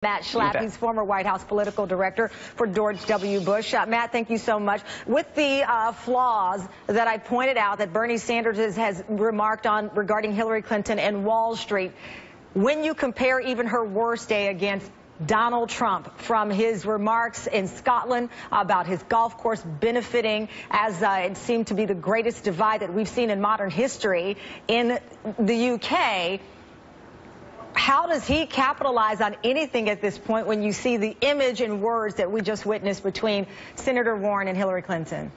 Matt Schlapp, he's former White House political director for George W. Bush. Matt, thank you so much. With the flaws that I pointed out that Bernie Sanders has remarked on regarding Hillary Clinton and Wall Street, when you compare even her worst day against Donald Trump, from his remarks in Scotland about his golf course benefiting, as it seemed to be the greatest divide that we've seen in modern history in the UK, how does he capitalize on anything at this point when you see the image and words that we just witnessed between Senator Warren and Hillary Clinton?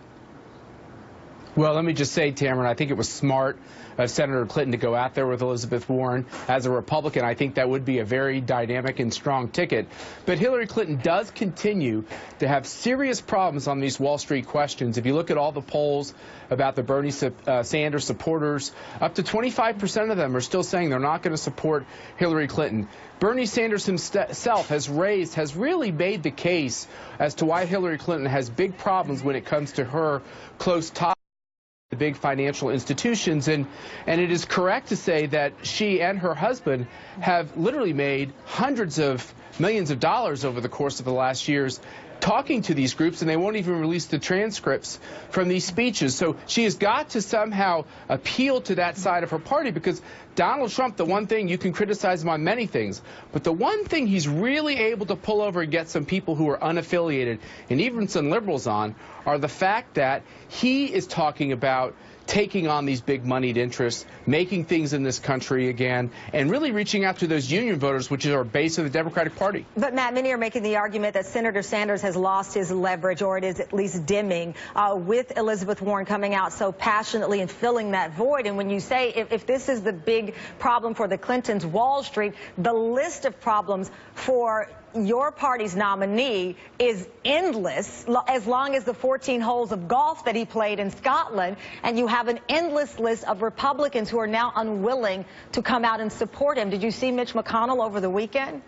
Well, let me just say, Tamara, I think it was smart of Senator Clinton to go out there with Elizabeth Warren. As a Republican, I think that would be a very dynamic and strong ticket. But Hillary Clinton does continue to have serious problems on these Wall Street questions. If you look at all the polls about the Bernie Sanders supporters, up to 25% of them are still saying they're not going to support Hillary Clinton. Bernie Sanders himself has really made the case as to why Hillary Clinton has big problems when it comes to her close ties the big financial institutions, and it is correct to say that she and her husband have literally made hundreds of millions of dollars over the course of the last years talking to these groups, and they won't even release the transcripts from these speeches. So she has got to somehow appeal to that side of her party, because Donald Trump, the one thing, you can criticize him on many things, but the one thing he's really able to pull over and get some people who are unaffiliated and even some liberals on are the fact that he is talking about taking on these big moneyed interests, making things in this country again, and really reaching out to those union voters, which is our base of the Democratic Party. But, Matt, many are making the argument that Senator Sanders has lost his leverage, or it is at least dimming, with Elizabeth Warren coming out so passionately and filling that void. And when you say if this is the big problem for the Clintons, Wall Street, the list of problems for your party's nominee is endless, as long as the 14 holes of golf that he played in Scotland, and you have an endless list of Republicans who are now unwilling to come out and support him. Did you see Mitch McConnell over the weekend?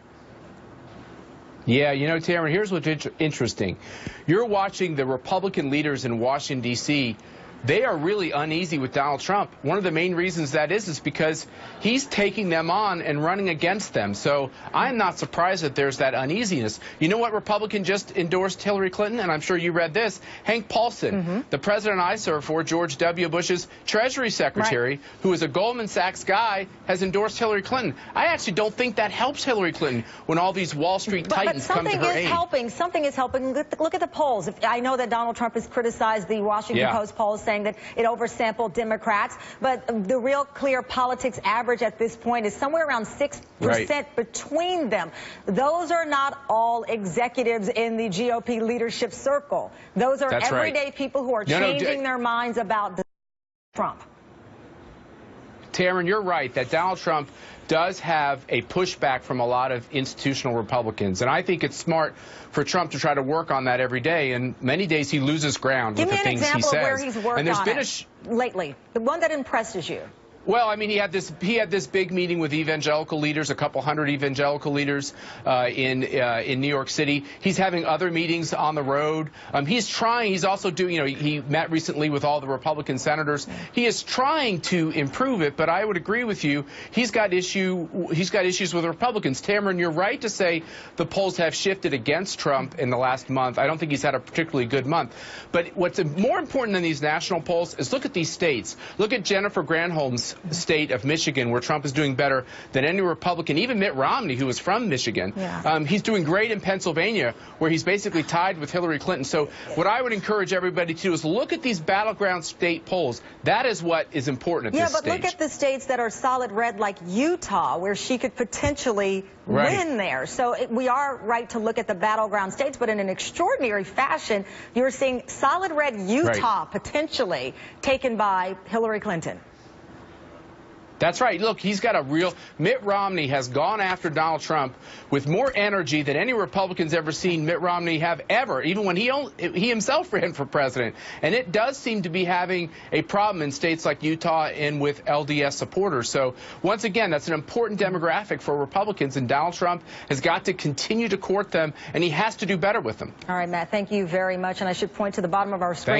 Yeah, you know, Tamara, here's what's interesting. You're watching the Republican leaders in Washington, D.C., they are really uneasy with Donald Trump. One of the main reasons that is because he's taking them on and running against them. So I'm not surprised that there's that uneasiness. You know what Republican just endorsed Hillary Clinton? And I'm sure you read this. Hank Paulson, the president I served for, George W. Bush's Treasury Secretary, who is a Goldman Sachs guy, has endorsed Hillary Clinton. I actually don't think that helps Hillary Clinton when all these Wall Street titans come to her aid. Something is helping. Look at the polls. I know that Donald Trump has criticized the Washington Post polls, saying that it oversampled Democrats, but the real clear politics average at this point is somewhere around 6% between them. Those are not all executives in the GOP leadership circle. Those are everyday people who are changing their minds about Trump. Taryn, you're right that Donald Trump does have a pushback from a lot of institutional Republicans. And I think it's smart for Trump to try to work on that every day. And many days he loses ground with the things he says. Give me an example of where he's worked and there's on been it lately. The one that impresses you. Well, I mean, he had this big meeting with evangelical leaders, a couple hundred evangelical leaders in New York City. He's having other meetings on the road. He's also doing, you know, he met recently with all the Republican senators. He is trying to improve it, but I would agree with you. He's got issues with Republicans. Tamara, you're right to say the polls have shifted against Trump in the last month. I don't think he's had a particularly good month. But what's more important than these national polls is look at these states. Look at Jennifer Granholm's state of Michigan, where Trump is doing better than any Republican, even Mitt Romney, who is from Michigan. He's doing great in Pennsylvania, where he's basically tied with Hillary Clinton. So what I would encourage everybody to do is look at these battleground state polls. That is what is important at this stage. Yeah, but look at the states that are solid red, like Utah, where she could potentially win there. So we are right to look at the battleground states, but in an extraordinary fashion, you're seeing solid red Utah potentially taken by Hillary Clinton. That's right. Look, he's got a real... Mitt Romney has gone after Donald Trump with more energy than any Republican's ever seen Mitt Romney have ever, even when he himself ran for president. And it does seem to be having a problem in states like Utah and with LDS supporters. So, once again, that's an important demographic for Republicans, and Donald Trump has got to continue to court them, and he has to do better with them. All right, Matt, thank you very much. And I should point to the bottom of our screen.